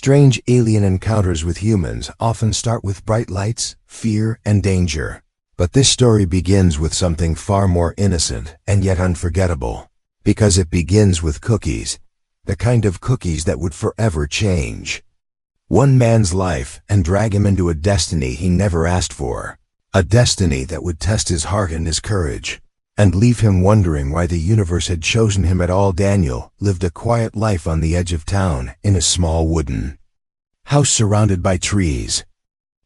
Strange alien encounters with humans often start with bright lights, fear, and danger. But this story begins with something far more innocent and yet unforgettable. Because it begins with cookies. The kind of cookies that would forever change one man's life and drag him into a destiny he never asked for. A destiny that would test his heart and his courage, and leave him wondering why the universe had chosen him at all. Daniel lived a quiet life on the edge of town in a small wooden house surrounded by trees,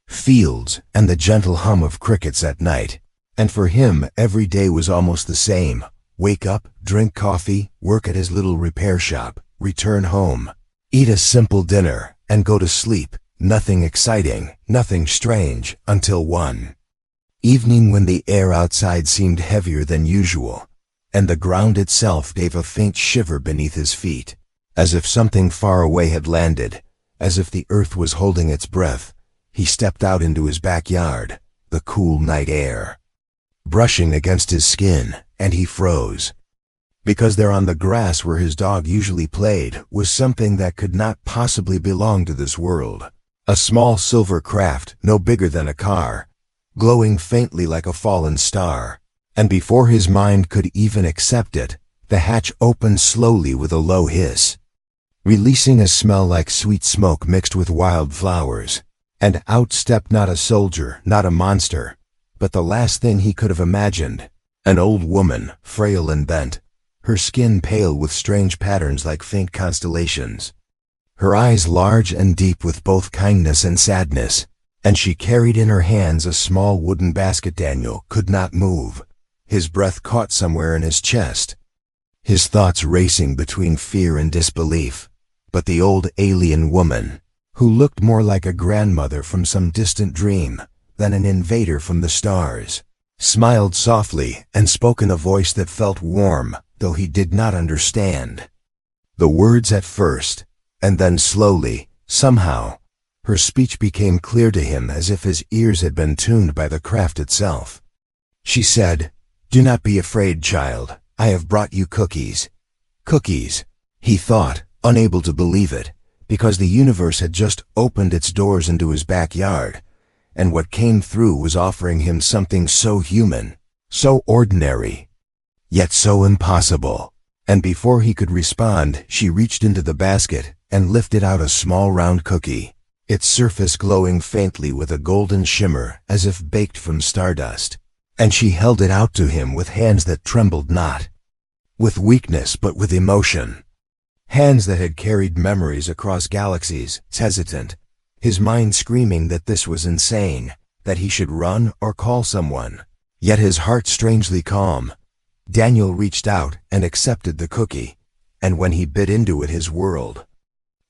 fields, and the gentle hum of crickets at night. And for him, every day was almost the same. Wake up, drink coffee, work at his little repair shop, return home, eat a simple dinner, and go to sleep. Nothing exciting, nothing strange, until one evening when the air outside seemed heavier than usual, and the ground itself gave a faint shiver beneath his feet, as if something far away had landed, as if the earth was holding its breath. He stepped out into his backyard, the cool night air brushing against his skin, and he froze. Because there on the grass where his dog usually played was something that could not possibly belong to this world. A small silver craft, no bigger than a car, glowing faintly like a fallen star. And before his mind could even accept it, the hatch opened slowly with a low hiss, releasing a smell like sweet smoke mixed with wild flowers. And out stepped not a soldier, not a monster, but the last thing he could have imagined. An old woman, frail and bent, her skin pale with strange patterns like faint constellations, her eyes large and deep with both kindness and sadness, and she carried in her hands a small wooden basket. Daniel could not move, his breath caught somewhere in his chest, his thoughts racing between fear and disbelief. But the old alien woman, who looked more like a grandmother from some distant dream than an invader from the stars, smiled softly and spoke in a voice that felt warm, though he did not understand the words at first. And then slowly, somehow, her speech became clear to him, as if his ears had been tuned by the craft itself. She said, "Do not be afraid, child. I have brought you cookies." Cookies, he thought, unable to believe it, because the universe had just opened its doors into his backyard, and what came through was offering him something so human, so ordinary, yet so impossible. And before he could respond, she reached into the basket and lifted out a small round cookie, its surface glowing faintly with a golden shimmer as if baked from stardust. And she held it out to him with hands that trembled not with weakness but with emotion. Hands that had carried memories across galaxies, hesitant, his mind screaming that this was insane, that he should run or call someone, yet his heart strangely calm. Daniel reached out and accepted the cookie, and when he bit into it, his world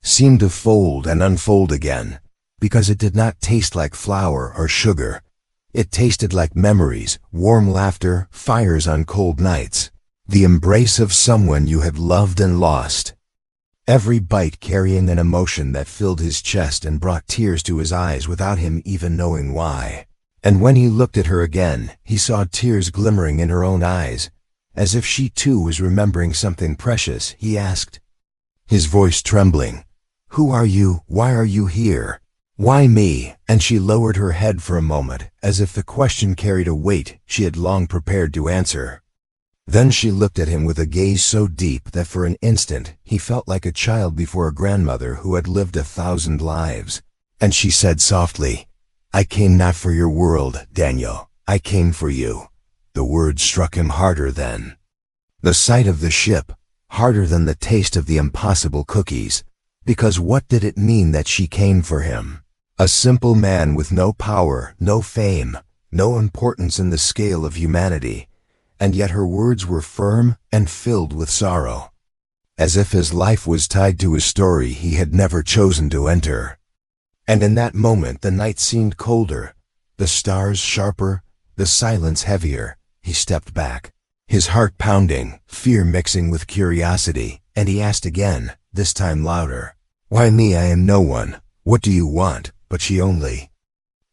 seemed to fold and unfold again, because it did not taste like flour or sugar. It tasted like memories, warm laughter, fires on cold nights, the embrace of someone you had loved and lost. Every bite carrying an emotion that filled his chest and brought tears to his eyes without him even knowing why. And when he looked at her again, he saw tears glimmering in her own eyes, as if she too was remembering something precious. He asked, his voice trembling, "Who are you? Why are you here? Why me?" And she lowered her head for a moment, as if the question carried a weight she had long prepared to answer. Then she looked at him with a gaze so deep that for an instant he felt like a child before a grandmother who had lived 1,000 lives. And she said softly, "I came not for your world, Daniel. I came for you." The words struck him harder than the sight of the ship, harder than the taste of the impossible cookies. Because what did it mean that she came for him? A simple man with no power, no fame, no importance in the scale of humanity. And yet her words were firm and filled with sorrow, as if his life was tied to a story he had never chosen to enter. And in that moment the night seemed colder, the stars sharper, the silence heavier. He stepped back, his heart pounding, fear mixing with curiosity, and he asked again, this time louder, "Why me? I am no one. What do you want?" But she only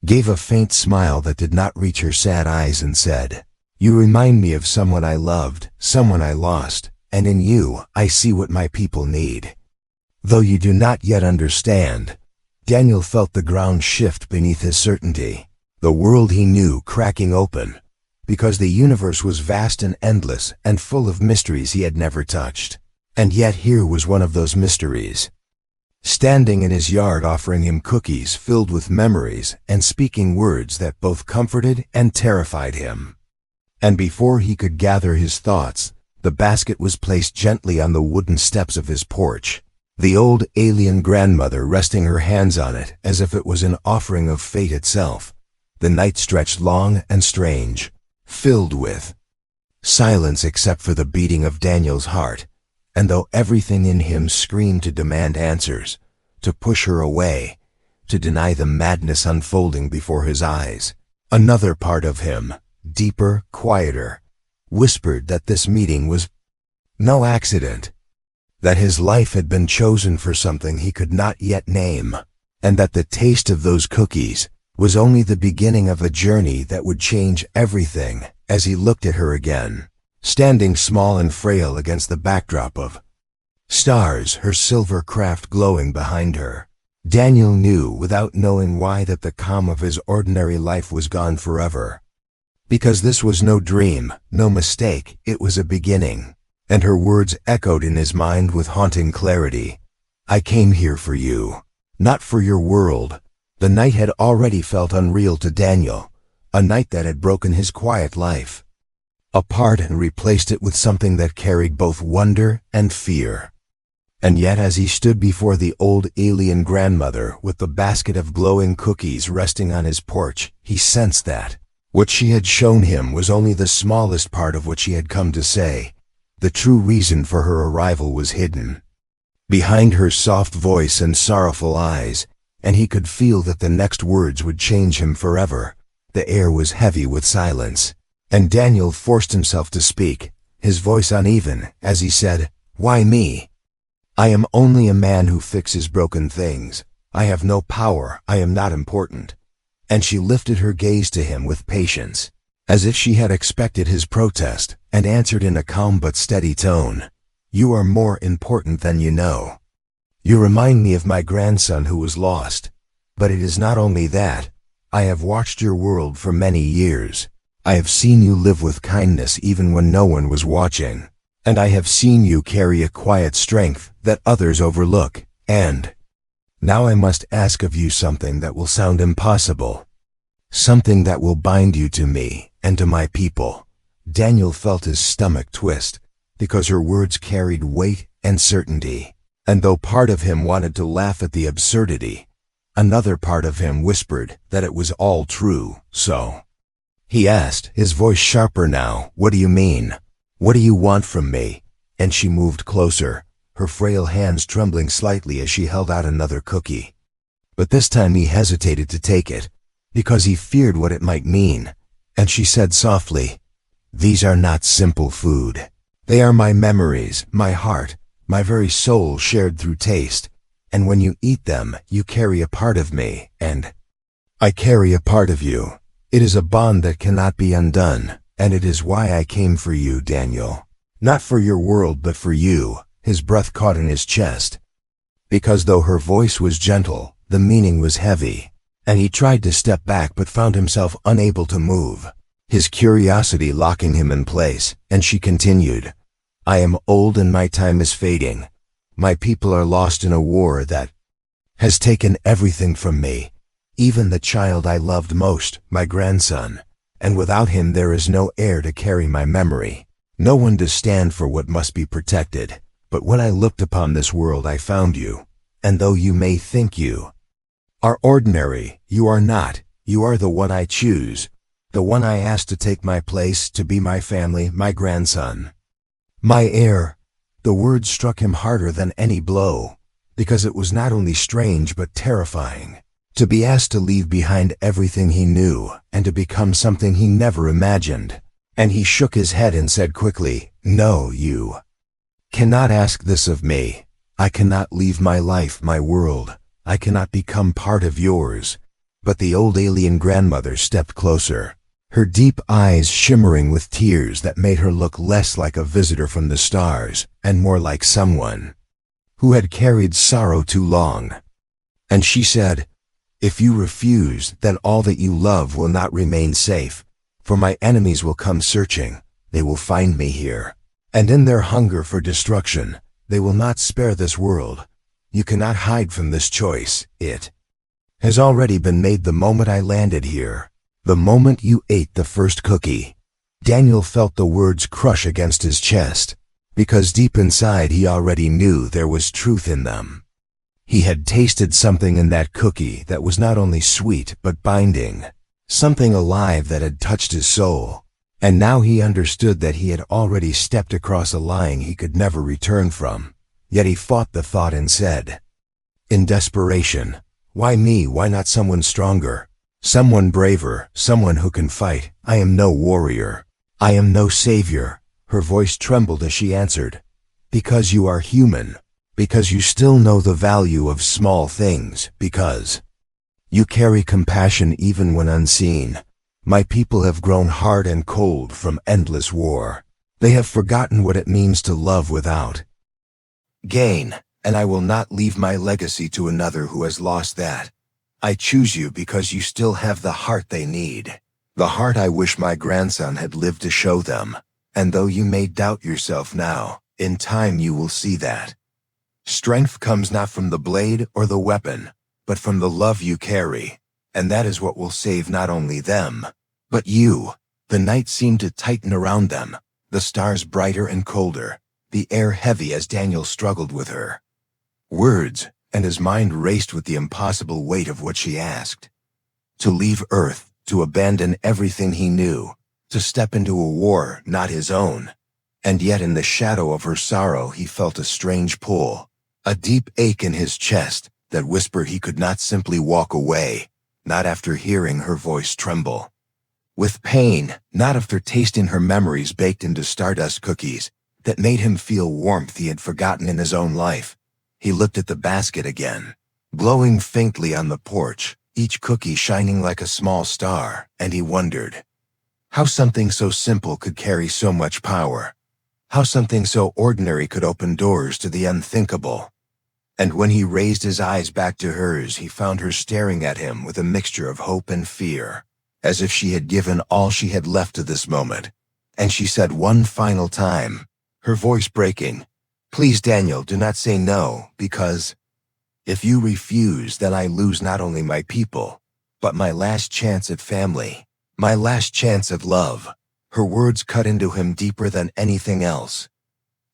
gave a faint smile that did not reach her sad eyes and said, "You remind me of someone I loved, someone I lost, and in you I see what my people need." Though you do not yet understand. Daniel felt the ground shift beneath his certainty, the world he knew cracking open, because the universe was vast and endless and full of mysteries he had never touched. And yet here was one of those mysteries, standing in his yard offering him cookies filled with memories and speaking words that both comforted and terrified him. And before he could gather his thoughts, the basket was placed gently on the wooden steps of his porch, the old alien grandmother resting her hands on it as if it was an offering of fate itself. The night stretched long and strange, filled with silence except for the beating of Daniel's heart, and though everything in him screamed to demand answers, to push her away, to deny the madness unfolding before his eyes, another part of him, deeper, quieter, whispered that this meeting was no accident, that his life had been chosen for something he could not yet name, and that the taste of those cookies was only the beginning of a journey that would change everything. As he looked at her again, standing small and frail against the backdrop of stars, her silver craft glowing behind her, Daniel knew without knowing why that the calm of his ordinary life was gone forever. Because this was no dream, no mistake, it was a beginning. And her words echoed in his mind with haunting clarity. I came here for you, not for your world. The night had already felt unreal to Daniel, a night that had broken his quiet life apart and replaced it with something that carried both wonder and fear. And yet as he stood before the old alien grandmother with the basket of glowing cookies resting on his porch, he sensed that what she had shown him was only the smallest part of what she had come to say. The true reason for her arrival was hidden behind her soft voice and sorrowful eyes, and he could feel that the next words would change him forever. The air was heavy with silence, and Daniel forced himself to speak, his voice uneven, as he said, Why me? I am only a man who fixes broken things. I have no power, I am not important. And she lifted her gaze to him with patience, as if she had expected his protest, and answered in a calm but steady tone, You are more important than you know. You remind me of my grandson who was lost. But it is not only that. I have watched your world for many years. I have seen you live with kindness even when no one was watching. And I have seen you carry a quiet strength that others overlook. And now I must ask of you something that will sound impossible. Something that will bind you to me and to my people. Daniel felt his stomach twist, because her words carried weight and certainty. And though part of him wanted to laugh at the absurdity, another part of him whispered that it was all true. So he asked, his voice sharper now, What do you mean? What do you want from me? And she moved closer, her frail hands trembling slightly as she held out another cookie. But this time he hesitated to take it, because he feared what it might mean. And she said softly, These are not simple food. They are my memories, my heart, my very soul shared through taste. And when you eat them, you carry a part of me, and I carry a part of you. It is a bond that cannot be undone, and it is why I came for you, Daniel. Not for your world, but for you. His breath caught in his chest, because though her voice was gentle, the meaning was heavy, and he tried to step back but found himself unable to move, his curiosity locking him in place. And she continued, I am old and my time is fading. My people are lost in a war that has taken everything from me, even the child I loved most, my grandson, and without him there is no heir to carry my memory, no one to stand for what must be protected. But when I looked upon this world I found you, and though you may think you are ordinary, you are not. You are the one I choose, the one I asked to take my place, to be my family, my grandson, my heir. The word struck him harder than any blow, because it was not only strange but terrifying, to be asked to leave behind everything he knew and to become something he never imagined. And he shook his head and said quickly, No, you cannot ask this of me. I cannot leave my life, my world. I cannot become part of yours. But the old alien grandmother stepped closer, her deep eyes shimmering with tears that made her look less like a visitor from the stars and more like someone who had carried sorrow too long. And she said, "If you refuse, then all that you love will not remain safe, for my enemies will come searching, they will find me here. And in their hunger for destruction, they will not spare this world. You cannot hide from this choice. It has already been made the moment I landed here, the moment you ate the first cookie." Daniel felt the words crush against his chest, because deep inside he already knew there was truth in them. He had tasted something in that cookie that was not only sweet but binding, something alive that had touched his soul. And now he understood that he had already stepped across a line he could never return from. Yet he fought the thought and said, in desperation, "Why me? Why not someone stronger? Someone braver, someone who can fight. I am no warrior. I am no savior." Her voice trembled as she answered, "Because you are human. Because you still know the value of small things. Because you carry compassion even when unseen. My people have grown hard and cold from endless war. They have forgotten what it means to love without gain, and I will not leave my legacy to another who has lost that. I choose you because you still have the heart they need, the heart I wish my grandson had lived to show them. And though you may doubt yourself now, in time you will see that strength comes not from the blade or the weapon, but from the love you carry, and that is what will save not only them, but you." The night seemed to tighten around them, the stars brighter and colder, the air heavy as Daniel struggled with her words, and his mind raced with the impossible weight of what she asked. To leave Earth, to abandon everything he knew, to step into a war not his own. And yet in the shadow of her sorrow he felt a strange pull, a deep ache in his chest that whispered he could not simply walk away, not after hearing her voice tremble with pain, not after tasting her memories baked into stardust cookies that made him feel warmth he had forgotten in his own life. He looked at the basket again, glowing faintly on the porch, each cookie shining like a small star, and he wondered how something so simple could carry so much power, how something so ordinary could open doors to the unthinkable. And when he raised his eyes back to hers, he found her staring at him with a mixture of hope and fear, as if she had given all she had left to this moment. And she said one final time, her voice breaking, "Please, Daniel, do not say no, because if you refuse, then I lose not only my people, but my last chance at family, my last chance at love." Her words cut into him deeper than anything else,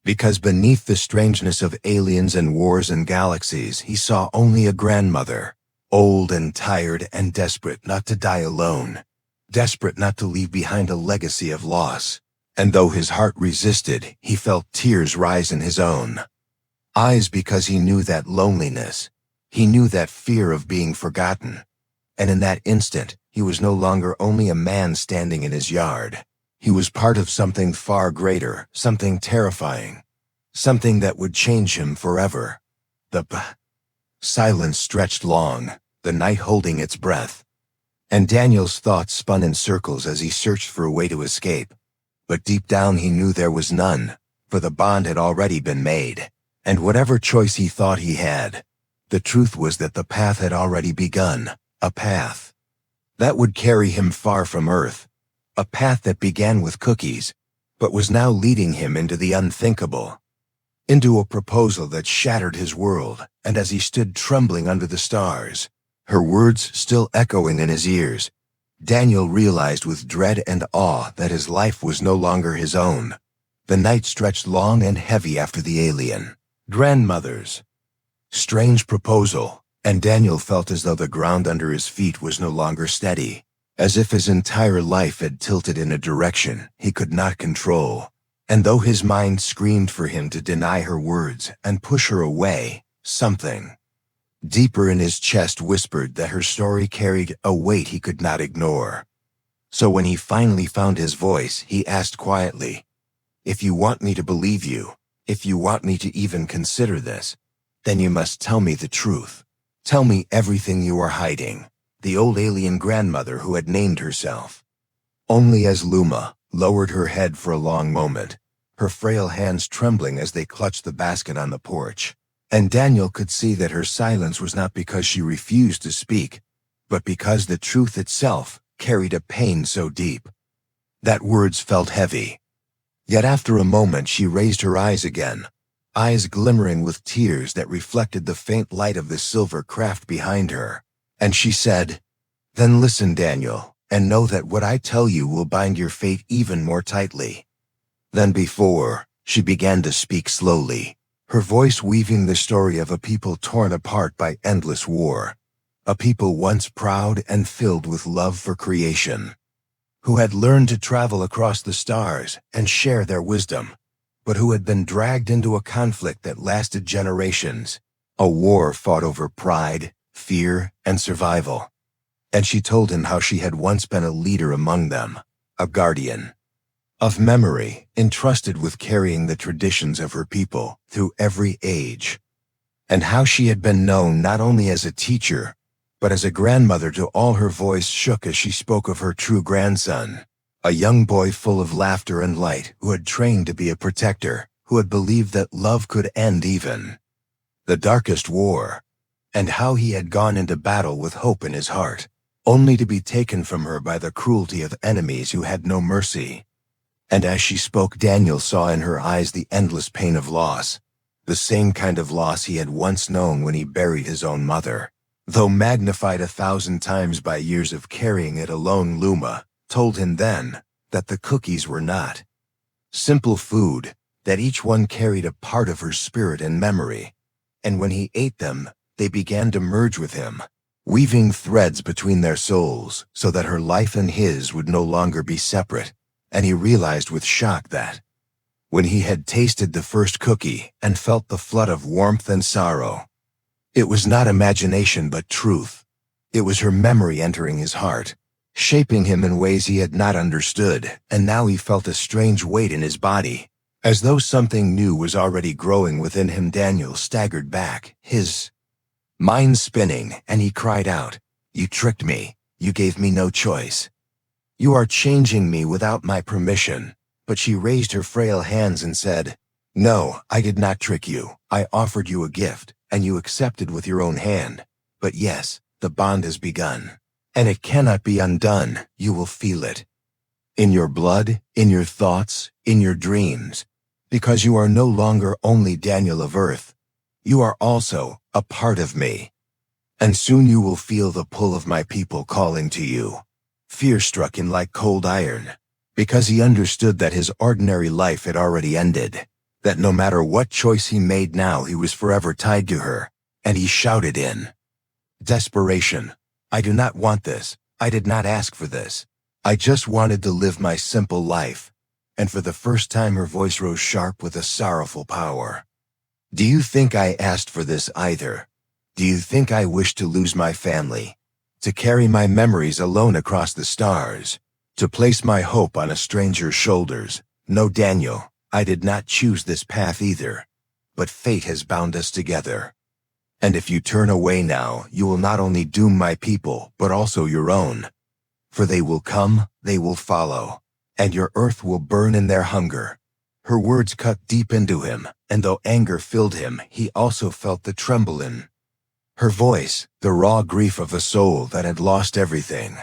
because beneath the strangeness of aliens and wars and galaxies, he saw only a grandmother, old and tired and desperate not to die alone, desperate not to leave behind a legacy of loss. And though his heart resisted, he felt tears rise in his own eyes because he knew that loneliness. He knew that fear of being forgotten. And in that instant, he was no longer only a man standing in his yard. He was part of something far greater, something terrifying, something that would change him forever. The silence stretched long, the night holding its breath. And Daniel's thoughts spun in circles as he searched for a way to escape. But deep down he knew there was none, for the bond had already been made. And whatever choice he thought he had, the truth was that the path had already begun, a path that would carry him far from Earth, a path that began with cookies, but was now leading him into the unthinkable, into a proposal that shattered his world. And as he stood trembling under the stars, her words still echoing in his ears, Daniel realized with dread and awe that his life was no longer his own. The night stretched long and heavy after the alien grandmother's strange proposal, and Daniel felt as though the ground under his feet was no longer steady, as if his entire life had tilted in a direction he could not control. And though his mind screamed for him to deny her words and push her away, something deeper in his chest whispered that her story carried a weight he could not ignore. So when he finally found his voice, he asked quietly, "If you want me to believe you, if you want me to even consider this, then you must tell me the truth. Tell me everything you are hiding." The old alien grandmother who had named herself only as Luma lowered her head for a long moment, her frail hands trembling as they clutched the basket on the porch. And Daniel could see that her silence was not because she refused to speak, but because the truth itself carried a pain so deep that words felt heavy. Yet after a moment she raised her eyes again, eyes glimmering with tears that reflected the faint light of the silver craft behind her, and she said, "Then listen, Daniel, and know that what I tell you will bind your fate even more tightly than before." She began to speak slowly, her voice weaving the story of a people torn apart by endless war, a people once proud and filled with love for creation, who had learned to travel across the stars and share their wisdom, but who had been dragged into a conflict that lasted generations, a war fought over pride, fear, and survival. And she told him how she had once been a leader among them, a guardian of memory, entrusted with carrying the traditions of her people through every age, and how she had been known not only as a teacher, but as a grandmother to all. Her voice shook as she spoke of her true grandson, a young boy full of laughter and light who had trained to be a protector, who had believed that love could end even the darkest war, and how he had gone into battle with hope in his heart, only to be taken from her by the cruelty of enemies who had no mercy. And as she spoke, Daniel saw in her eyes the endless pain of loss, the same kind of loss he had once known when he buried his own mother, though magnified 1,000 times by years of carrying it alone. Luma told him then that the cookies were not simple food, that each one carried a part of her spirit and memory, and when he ate them, they began to merge with him, weaving threads between their souls so that her life and his would no longer be separate. And he realized with shock that when he had tasted the first cookie and felt the flood of warmth and sorrow, it was not imagination but truth. It was her memory entering his heart, shaping him in ways he had not understood, and now he felt a strange weight in his body, as though something new was already growing within him. Daniel staggered back, his mind spinning, and he cried out, "You tricked me. You gave me no choice. You are changing me without my permission." But she raised her frail hands and said, "No, I did not trick you. I offered you a gift, and you accepted with your own hand. But yes, the bond has begun, and it cannot be undone. You will feel it in your blood, in your thoughts, in your dreams, because you are no longer only Daniel of Earth. You are also a part of me. And soon you will feel the pull of my people calling to you." Fear struck him like cold iron, because he understood that his ordinary life had already ended, that no matter what choice he made now, he was forever tied to her, and he shouted in desperation, "I do not want this. I did not ask for this. I just wanted to live my simple life." And for the first time her voice rose sharp with a sorrowful power. "Do you think I asked for this either? Do you think I wished to lose my family? To carry my memories alone across the stars? To place my hope on a stranger's shoulders? No, Daniel, I did not choose this path either. But fate has bound us together. And if you turn away now, you will not only doom my people, but also your own. For they will come, they will follow, and your earth will burn in their hunger." Her words cut deep into him, and though anger filled him, he also felt the tremble in her voice, the raw grief of a soul that had lost everything.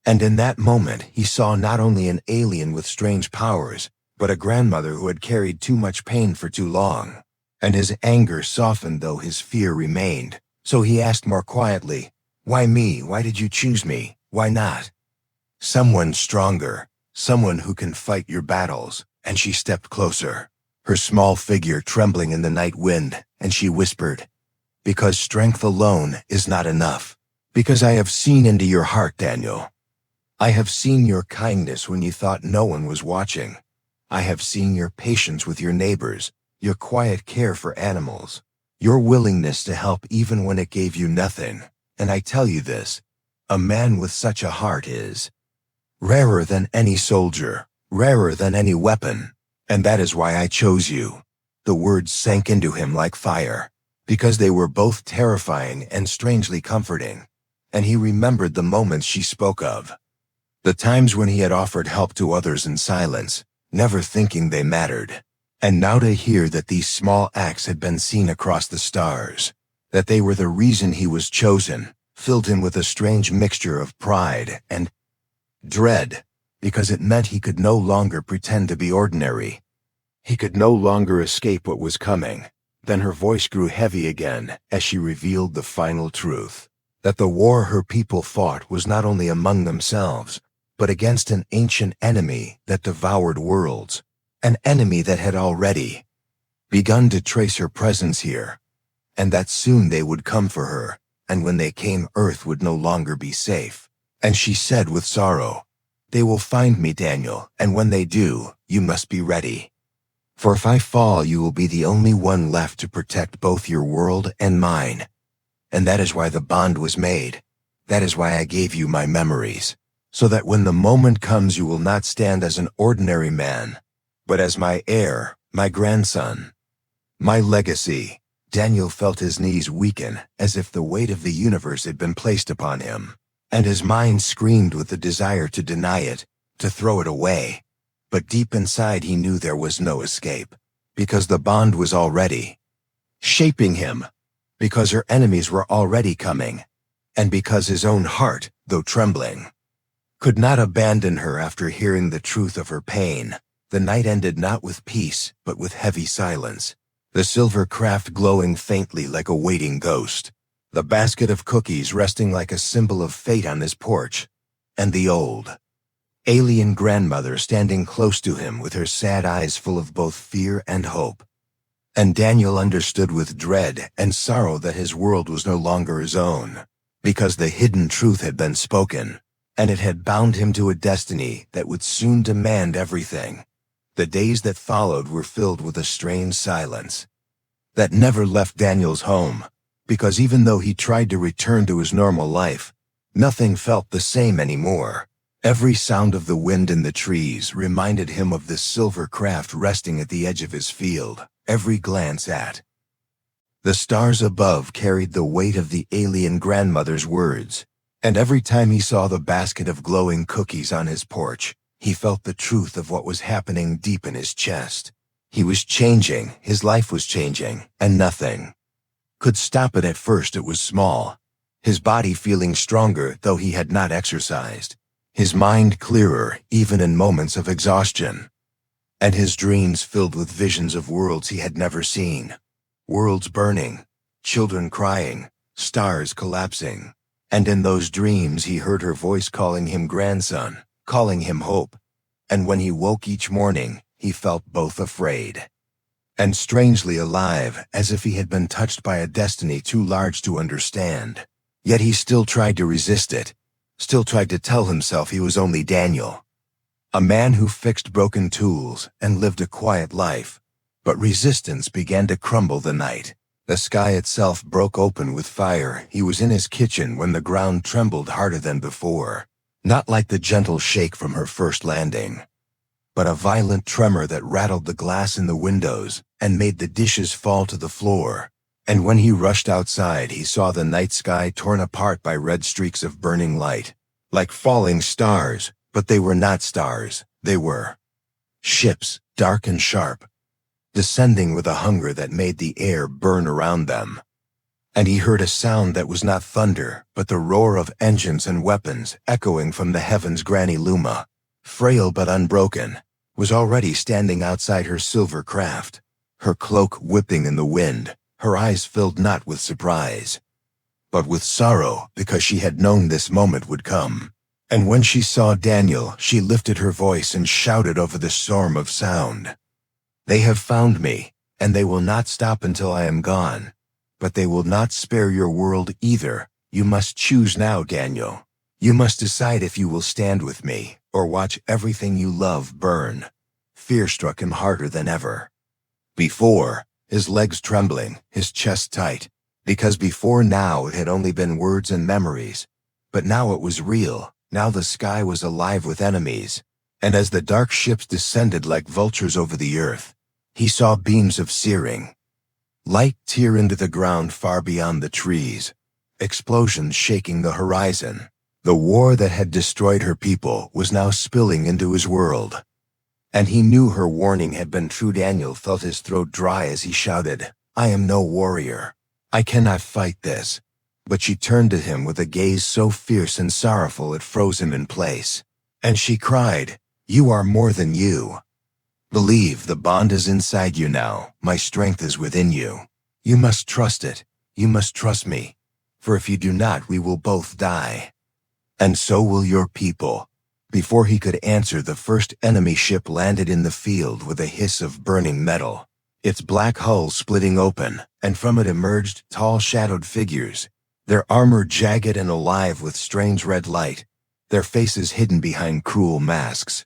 And in that moment he saw not only an alien with strange powers, but a grandmother who had carried too much pain for too long. And his anger softened though his fear remained, so he asked more quietly, "Why me? Why did you choose me? Why not someone stronger, someone who can fight your battles?" And she stepped closer, her small figure trembling in the night wind, and she whispered, "Because strength alone is not enough. Because I have seen into your heart, Daniel. I have seen your kindness when you thought no one was watching. I have seen your patience with your neighbors, your quiet care for animals, your willingness to help even when it gave you nothing. And I tell you this, a man with such a heart is rarer than any soldier, rarer than any weapon. And that is why I chose you." The words sank into him like fire, because they were both terrifying and strangely comforting. And he remembered the moments she spoke of, the times when he had offered help to others in silence, never thinking they mattered, And now to hear that these small acts had been seen across the stars, that they were the reason he was chosen, filled him with a strange mixture of pride and dread, because it meant he could no longer pretend to be ordinary. He could no longer escape what was coming. Then her voice grew heavy again as she revealed the final truth, that the war her people fought was not only among themselves, but against an ancient enemy that devoured worlds, an enemy that had already begun to trace her presence here, and that soon they would come for her, and when they came, Earth would no longer be safe. And she said with sorrow, "They will find me, Daniel, and when they do, you must be ready. For if I fall, you will be the only one left to protect both your world and mine. And that is why the bond was made. That is why I gave you my memories, so that when the moment comes you will not stand as an ordinary man, but as my heir, my grandson, my legacy." Daniel felt his knees weaken as if the weight of the universe had been placed upon him, and his mind screamed with the desire to deny it, to throw it away. But deep inside he knew there was no escape, because the bond was already shaping him, because her enemies were already coming, and because his own heart, though trembling, could not abandon her after hearing the truth of her pain. The night ended not with peace, but with heavy silence, the silver craft glowing faintly like a waiting ghost, the basket of cookies resting like a symbol of fate on his porch, and the old, alien grandmother standing close to him with her sad eyes full of both fear and hope. And Daniel understood with dread and sorrow that his world was no longer his own, because the hidden truth had been spoken, and it had bound him to a destiny that would soon demand everything. The days that followed were filled with a strange silence that never left Daniel's home, because even though he tried to return to his normal life, nothing felt the same anymore. Every sound of the wind in the trees reminded him of the silver craft resting at the edge of his field. Every glance at the stars above carried the weight of the alien grandmother's words, and every time he saw the basket of glowing cookies on his porch, he felt the truth of what was happening deep in his chest. He was changing, his life was changing, and nothing could stop it. At first it was small, his body feeling stronger though he had not exercised, his mind clearer even in moments of exhaustion, and his dreams filled with visions of worlds he had never seen. Worlds burning, children crying, stars collapsing. And in those dreams he heard her voice calling him grandson, calling him hope. And when he woke each morning, he felt both afraid and strangely alive, as if he had been touched by a destiny too large to understand. Yet he still tried to resist it, still tried to tell himself he was only Daniel, a man who fixed broken tools and lived a quiet life. But resistance began to crumble the night. The sky itself broke open with fire. He was in his kitchen when the ground trembled harder than before, not like the gentle shake from her first landing, but a violent tremor that rattled the glass in the windows and made the dishes fall to the floor. And when he rushed outside, he saw the night sky torn apart by red streaks of burning light, like falling stars, but they were not stars, they were ships, dark and sharp, descending with a hunger that made the air burn around them. And he heard a sound that was not thunder, but the roar of engines and weapons echoing from the heavens. Granny Luma, frail but unbroken, was already standing outside her silver craft, her cloak whipping in the wind, her eyes filled not with surprise, but with sorrow, because she had known this moment would come. And when she saw Daniel, she lifted her voice and shouted over the storm of sound, "They have found me, and they will not stop until I am gone. But they will not spare your world either. You must choose now, Daniel. You must decide if you will stand with me, or watch everything you love burn." Fear struck him harder than ever. Before, his legs trembling, his chest tight, because before now it had only been words and memories. But now it was real. Now the sky was alive with enemies. And as the dark ships descended like vultures over the earth, he saw beams of searing light tear into the ground far beyond the trees, explosions shaking the horizon. The war that had destroyed her people was now spilling into his world. And he knew her warning had been true. Daniel felt his throat dry as he shouted, "I am no warrior. I cannot fight this." But she turned to him with a gaze so fierce and sorrowful it froze him in place. And she cried, "You are more than you. Believe the bond is inside you now. My strength is within you. You must trust it. You must trust me. For if you do not, we will both die. And so will your people." Before he could answer, the first enemy ship landed in the field with a hiss of burning metal, its black hull splitting open, and from it emerged tall shadowed figures, their armor jagged and alive with strange red light, their faces hidden behind cruel masks.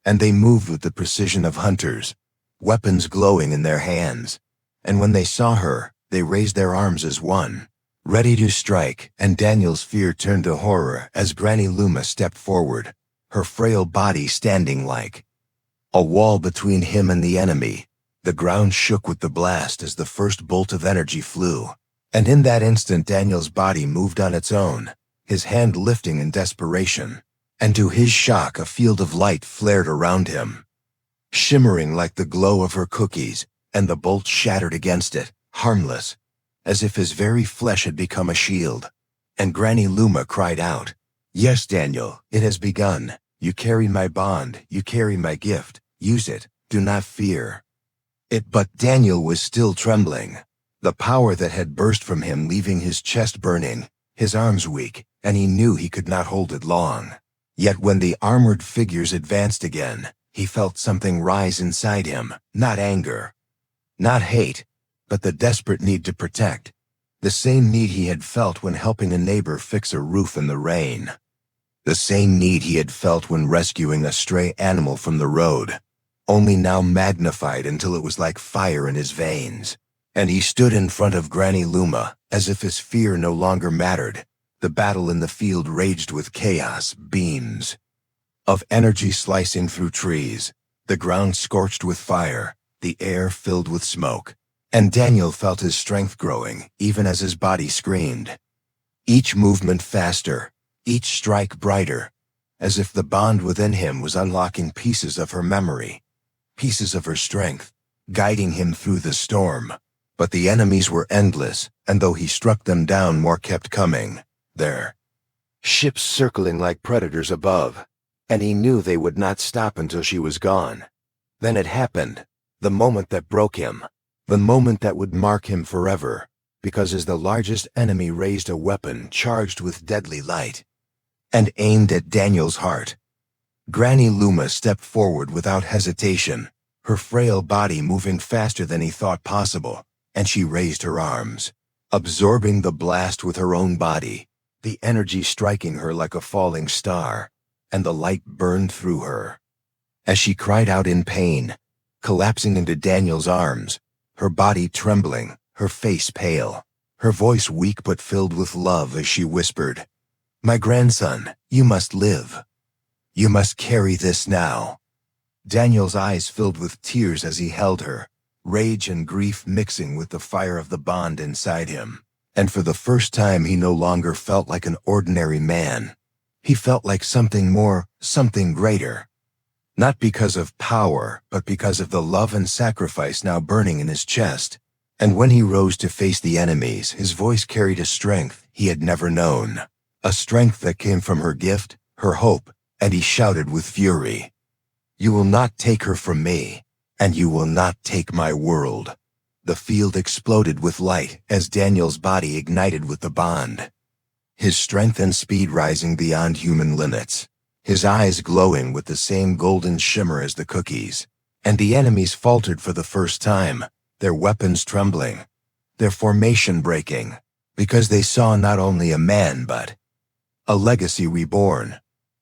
And they moved with the precision of hunters, weapons glowing in their hands. And when they saw her, they raised their arms as one, ready to strike, and Daniel's fear turned to horror as Granny Luma stepped forward, her frail body standing like a wall between him and the enemy. The ground shook with the blast as the first bolt of energy flew, and in that instant Daniel's body moved on its own, his hand lifting in desperation. And to his shock, a field of light flared around him, shimmering like the glow of her cookies, and the bolt shattered against it, harmless, as if his very flesh had become a shield. And Granny Luma cried out, "Yes, Daniel, it has begun. You carry my bond, you carry my gift. Use it, do not fear." But Daniel was still trembling, the power that had burst from him leaving his chest burning, his arms weak, and he knew he could not hold it long. Yet when the armored figures advanced again, he felt something rise inside him, not anger, not hate, but the desperate need to protect, the same need he had felt when helping a neighbor fix a roof in the rain, the same need he had felt when rescuing a stray animal from the road, only now magnified until it was like fire in his veins. And he stood in front of Granny Luma, as if his fear no longer mattered. The battle in the field raged with chaos, beams of energy slicing through trees, the ground scorched with fire, the air filled with smoke. And Daniel felt his strength growing, even as his body screamed. Each movement faster, each strike brighter, as if the bond within him was unlocking pieces of her memory, pieces of her strength, guiding him through the storm. But the enemies were endless, and though he struck them down, more kept coming, their ships circling like predators above, and he knew they would not stop until she was gone. Then it happened, the moment that broke him, the moment that would mark him forever, because as the largest enemy raised a weapon charged with deadly light and aimed at Daniel's heart, Granny Luma stepped forward without hesitation, her frail body moving faster than he thought possible, and she raised her arms, absorbing the blast with her own body, the energy striking her like a falling star, and the light burned through her. As she cried out in pain, collapsing into Daniel's arms, her body trembling, her face pale, her voice weak but filled with love as she whispered, "My grandson, you must live. You must carry this now." Daniel's eyes filled with tears as he held her, rage and grief mixing with the fire of the bond inside him. And for the first time he no longer felt like an ordinary man. He felt like something more, something greater. Not because of power, but because of the love and sacrifice now burning in his chest. And when he rose to face the enemies, his voice carried a strength he had never known. A strength that came from her gift, her hope, and he shouted with fury, "You will not take her from me, and you will not take my world." The field exploded with light as Daniel's body ignited with the bond, his strength and speed rising beyond human limits, his eyes glowing with the same golden shimmer as the cookies. And the enemies faltered for the first time, their weapons trembling, their formation breaking, because they saw not only a man but a legacy reborn,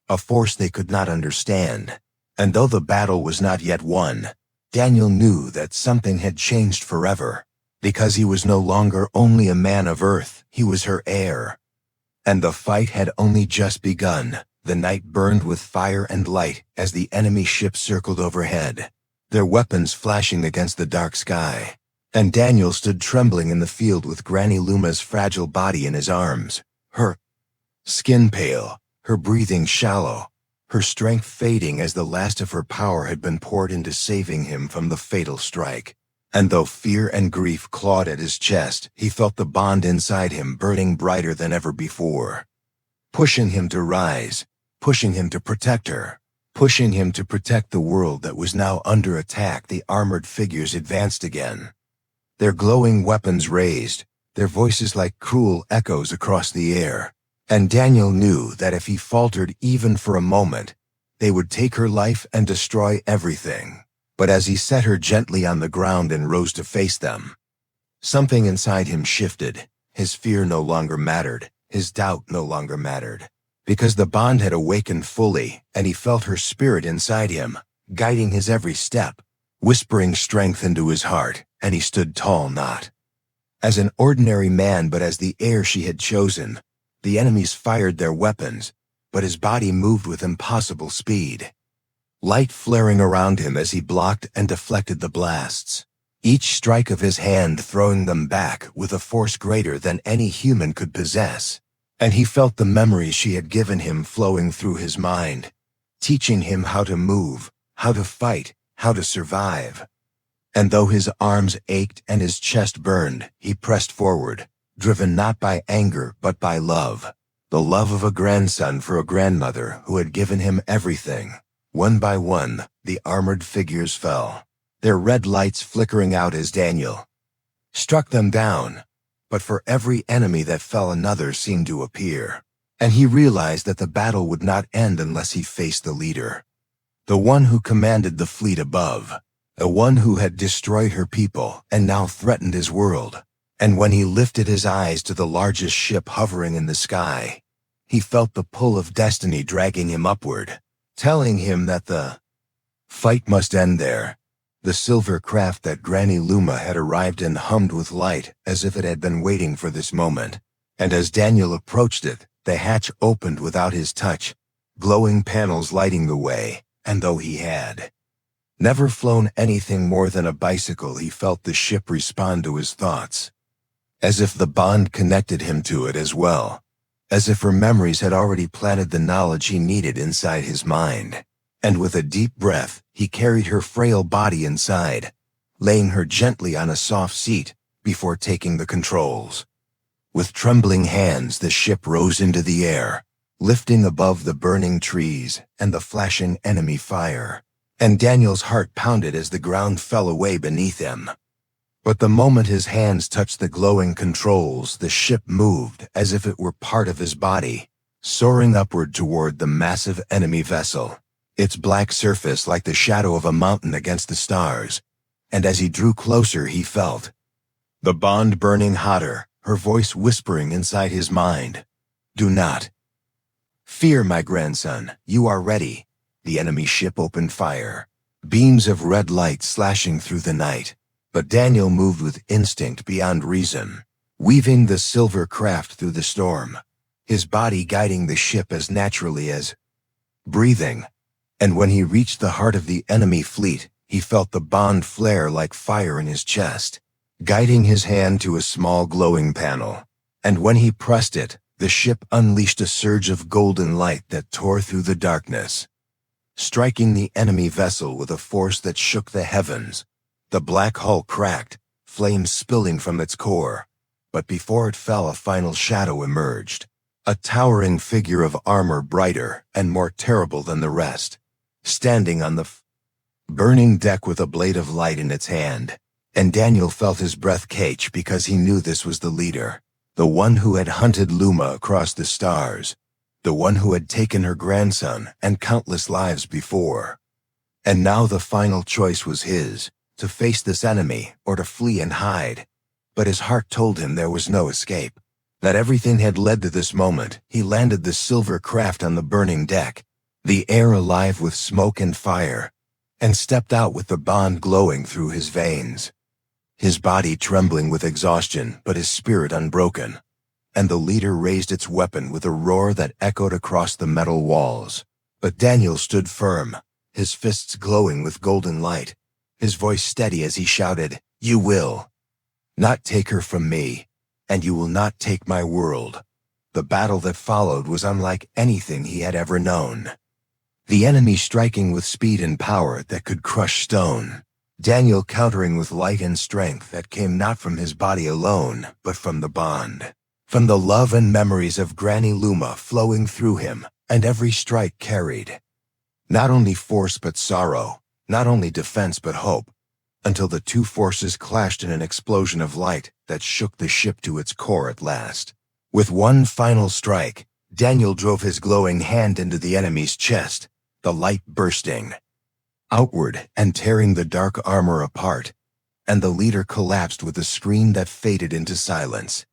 a force they could not understand. And though the battle was not yet won, Daniel knew that something had changed forever, because he was no longer only a man of Earth, he was her heir. And the fight had only just begun. The night burned with fire and light as the enemy ships circled overhead, their weapons flashing against the dark sky. And Daniel stood trembling in the field with Granny Luma's fragile body in his arms, her skin pale, her breathing shallow, her strength fading as the last of her power had been poured into saving him from the fatal strike. And though fear and grief clawed at his chest, he felt the bond inside him burning brighter than ever before, pushing him to rise, pushing him to protect her, pushing him to protect the world that was now under attack. The armored figures advanced again, their glowing weapons raised, their voices like cruel echoes across the air. And Daniel knew that if he faltered even for a moment, they would take her life and destroy everything. But as he set her gently on the ground and rose to face them, something inside him shifted. His fear no longer mattered. His doubt no longer mattered. Because the bond had awakened fully, and he felt her spirit inside him, guiding his every step, whispering strength into his heart, and he stood tall, not as an ordinary man but as the heir she had chosen. The enemies fired their weapons, but his body moved with impossible speed, light flaring around him as he blocked and deflected the blasts, each strike of his hand throwing them back with a force greater than any human could possess. And he felt the memories she had given him flowing through his mind, teaching him how to move, how to fight, how to survive. And though his arms ached and his chest burned, he pressed forward, driven not by anger but by love, the love of a grandson for a grandmother who had given him everything. One by one, the armored figures fell, their red lights flickering out as Daniel struck them down. But for every enemy that fell, another seemed to appear, and he realized that the battle would not end unless he faced the leader, the one who commanded the fleet above, the one who had destroyed her people and now threatened his world. And when he lifted his eyes to the largest ship hovering in the sky, he felt the pull of destiny dragging him upward, telling him that the fight must end there. The silver craft that Granny Luma had arrived in hummed with light as if it had been waiting for this moment. And as Daniel approached it, the hatch opened without his touch, glowing panels lighting the way. And though he had never flown anything more than a bicycle, he felt the ship respond to his thoughts, as if the bond connected him to it as well, as if her memories had already planted the knowledge he needed inside his mind. And with a deep breath, he carried her frail body inside, laying her gently on a soft seat before taking the controls. With trembling hands, the ship rose into the air, lifting above the burning trees and the flashing enemy fire. And Daniel's heart pounded as the ground fell away beneath him. But the moment his hands touched the glowing controls, the ship moved as if it were part of his body, soaring upward toward the massive enemy vessel, its black surface like the shadow of a mountain against the stars. And as he drew closer, he felt the bond burning hotter, her voice whispering inside his mind, "Do not fear, my grandson, you are ready." The enemy ship opened fire, beams of red light slashing through the night. But Daniel moved with instinct beyond reason, weaving the silver craft through the storm, his body guiding the ship as naturally as breathing. And when he reached the heart of the enemy fleet, he felt the bond flare like fire in his chest, guiding his hand to a small glowing panel. And when he pressed it, the ship unleashed a surge of golden light that tore through the darkness, striking the enemy vessel with a force that shook the heavens. The black hull cracked, flames spilling from its core. But before it fell, a final shadow emerged, a towering figure of armor brighter and more terrible than the rest, standing on the burning deck with a blade of light in its hand. And Daniel felt his breath catch because he knew this was the leader, the one who had hunted Luma across the stars, the one who had taken her grandson and countless lives before. And now the final choice was his, to face this enemy or to flee and hide. But his heart told him there was no escape, that everything had led to this moment. He landed the silver craft on the burning deck, the air alive with smoke and fire, and stepped out with the bond glowing through his veins, his body trembling with exhaustion but his spirit unbroken. And the leader raised its weapon with a roar that echoed across the metal walls. But Daniel stood firm, his fists glowing with golden light, his voice steady as he shouted, "You will not take her from me, and you will not take my world." The battle that followed was unlike anything he had ever known. The enemy striking with speed and power that could crush stone. Daniel countering with light and strength that came not from his body alone, but from the bond. From the love and memories of Granny Luma flowing through him, and every strike carried. Not only force but sorrow, not only defense but hope, until the two forces clashed in an explosion of light that shook the ship to its core at last. With one final strike, Daniel drove his glowing hand into the enemy's chest, the light bursting outward and tearing the dark armor apart, and the leader collapsed with a scream that faded into silence.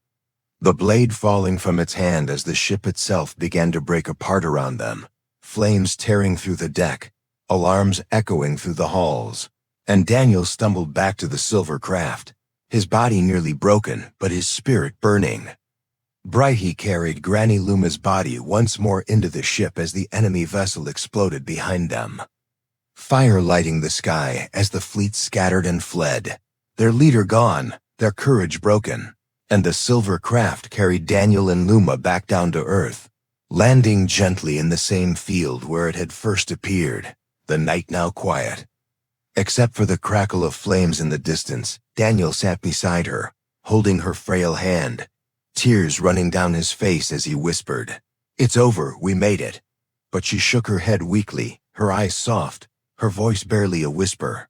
The blade falling from its hand as the ship itself began to break apart around them, flames tearing through the deck, alarms echoing through the halls, and Daniel stumbled back to the silver craft, his body nearly broken but his spirit burning. Bright he carried Granny Luma's body once more into the ship as the enemy vessel exploded behind them. Fire lighting the sky as the fleet scattered and fled, their leader gone, their courage broken, and the silver craft carried Daniel and Luma back down to Earth, landing gently in the same field where it had first appeared, the night now quiet. Except for the crackle of flames in the distance, Daniel sat beside her, holding her frail hand, tears running down his face as he whispered, "It's over, we made it." But she shook her head weakly, her eyes soft, her voice barely a whisper.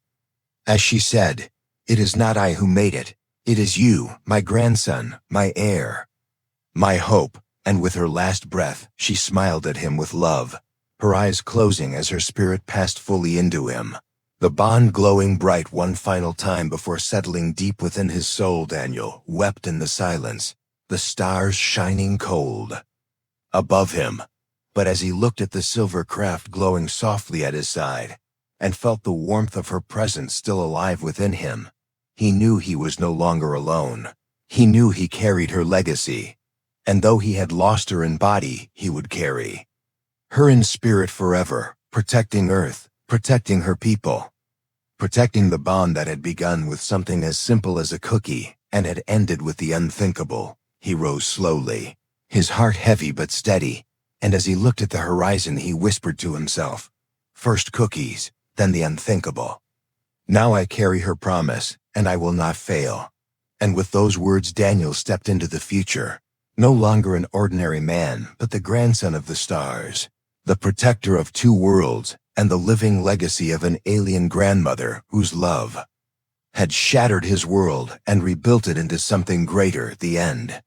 As she said, "It is not I who made it. It is you, my grandson, my heir, my hope." And with her last breath, she smiled at him with love, her eyes closing as her spirit passed fully into him. The bond glowing bright one final time before settling deep within his soul. Daniel wept in the silence, the stars shining cold above him. But as he looked at the silver craft glowing softly at his side, and felt the warmth of her presence still alive within him, he knew he was no longer alone. He knew he carried her legacy, and though he had lost her in body, he would carry her in spirit forever, protecting Earth, protecting her people, protecting the bond that had begun with something as simple as a cookie and had ended with the unthinkable. He rose slowly, his heart heavy but steady, and as he looked at the horizon he whispered to himself, "First cookies, then the unthinkable. Now I carry her promise, and I will not fail." And with those words Daniel stepped into the future, no longer an ordinary man, but the grandson of the stars, the protector of two worlds, and the living legacy of an alien grandmother whose love had shattered his world and rebuilt it into something greater. The end.